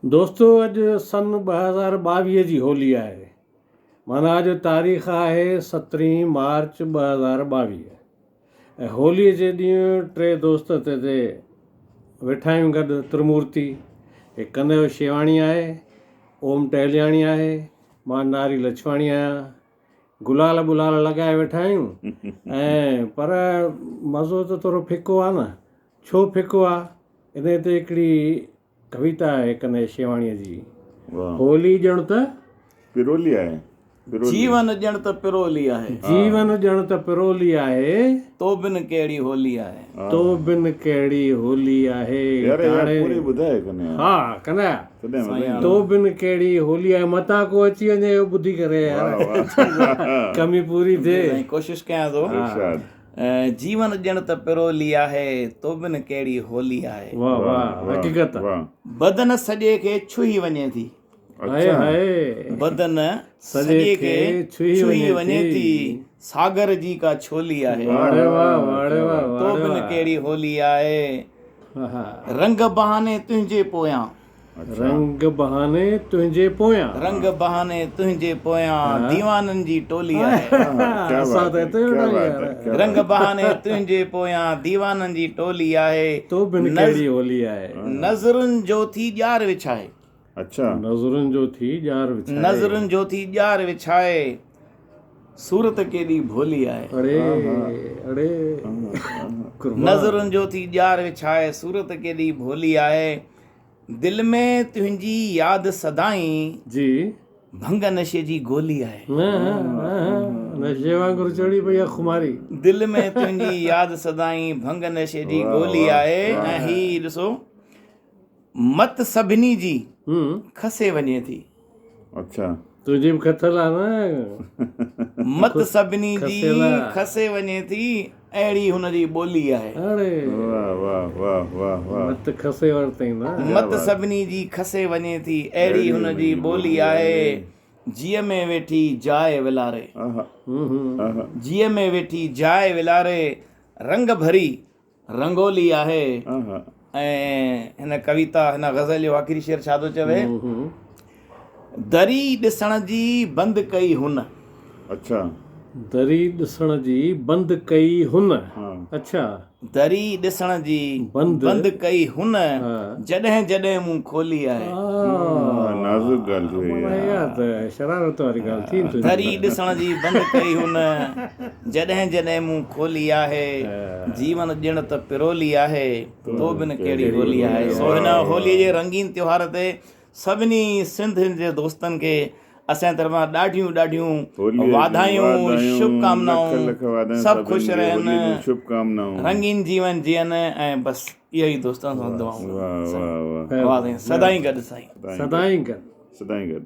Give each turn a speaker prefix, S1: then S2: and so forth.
S1: दोस्तों अॼु सन 2022 जी होली आहे। माना अॼु तारीख़ आहे 17 मार्च 2022 ऐं होलीअ जे ॾींहुं टे दोस्त ते वेठा आहियूं गॾु त्रिमूर्ति। हिकु कंदयो शेवाणी आहे, ओम टहलियाणी आहे, मां नारी लछवाणी आहियां। गुलाल बुलाल लॻाए वेठा आहियूं ऐं पर मज़ो त थोरो फिको आहे न। छो फिको आहे? इन ते हिकिड़ी कविता आहे कन्हैया शेवाणीअ जी, होली ॼण त
S2: पिरोली आहे,
S3: जीवन ॼण त पिरोली आहे,
S1: जीवन ॼण त पिरोली आहे,
S3: तो बिन कहिड़ी होली आहे,
S1: तो बिन कहिड़ी होली आहे।
S2: यार पूरी ॿुधाए कन्हैया।
S1: हा कन्हैया,
S2: तॾहिं
S1: तो बिन कहिड़ी होली आहे। मथां को अची वञे ॿुधी करे यार कमी पूरी थिए।
S3: कोशिशि कयां थो। जीवन ॼण त पिरोली आहे, तो बिन कहिड़ी होली आहे।
S1: वाह वाह, हकीकत।
S3: बदन सॼे खे छुही वञे थी,
S1: हाय हाय,
S3: बदन सॼे खे छुही वञे थी, सागर जी का छोली आहे। तो बिन कहिड़ी होली आहे। रंग बहाने तुंहिंजे पोयां,
S1: रंग बहाने तुंहिंजे पोयां,
S3: रंग बहाने तुंहिंजे पोयां दीवाननि जी टोली आहे। रंग बहाने तुंहिंजे पोयां दीवाननि जी टोली आहे।
S1: तो बिन कहिड़ी होली आहे।
S3: नज़रुनि जो थी ॼार विछाए,
S2: अच्छा,
S1: नज़रुनि जो थी ॼार विछाए,
S3: नज़रुनि जो थी ॼार विछाए, सूरत केॾी भोली आहे।
S1: अड़े अड़े,
S3: नज़रुनि जो थी ॼार विछाए, सूरत केॾी भोली आहे। दिल में तुंहिंजी यादि सदाईं
S1: जी
S3: भंग नशे जी गोली आहे।
S1: नशे वांगुरु चढ़ी पई आहे खुमारी।
S3: दिल में तुंहिंजी यादि सदाईं भंग नशे जी गोली आहे। ऐं ही ॾिसो, मत सभिनी जी खसे वञे थी।
S2: अच्छा,
S1: तुंहिंजी बि खथल आहे न।
S3: मत सभिनी जी खसे वञे थी, अहिड़ी हुनजी ॿोली आहे।
S1: अरे
S2: वाह वाह वाह वाह वाह,
S1: मत खसे वरितई न।
S3: मत सभिनी जी खसे वञे थी, अहिड़ी हुनजी ॿोली आहे। जीअ में वेठी जाइ विलारे, जीअ में वेठी जाइ विलारे, रंग भरी रंगोली आहे। ऐं हिन कविता, हिन ग़ज़ल जो आख़िरी शेर छा थो चवे? दरी ॾिसण जी बंदि कई हुन।
S2: अच्छा,
S1: दरी ॾिसण जी बंदि कई हुन। अच्छा,
S3: दरी ॾिसण जी बंदि कई हुन, जॾहिं जॾहिं मूं खोली आहे।
S2: नाज़ुक ॻाल्हि
S1: त शरारत वारी ॻाल्हि थी।
S3: दरी ॾिसण जी बंदि कई हुन, जॾहिं जॾहिं मूं खोली आहे। जीवन ॼण त पिरोली आहे, तो बिन कहिड़ी होली आहे। सो हिन होलीअ जे रंगीन त्योहार ते सभिनी सिंधियुनि जे दोस्तनि खे असांजे तरफ़ां ॾाढियूं ॾाढियूं वाधायूं, शुभकामनाऊं। सभु ख़ुशि रहनि,
S2: शुभकामनाऊं,
S3: रंगीन जीवन जीअनि ऐं बसि इहो ई दोस्तनि सां दुआऊं। सदाईं गॾु साईं,
S1: सदाईं गॾु,
S2: सदाईं गॾु।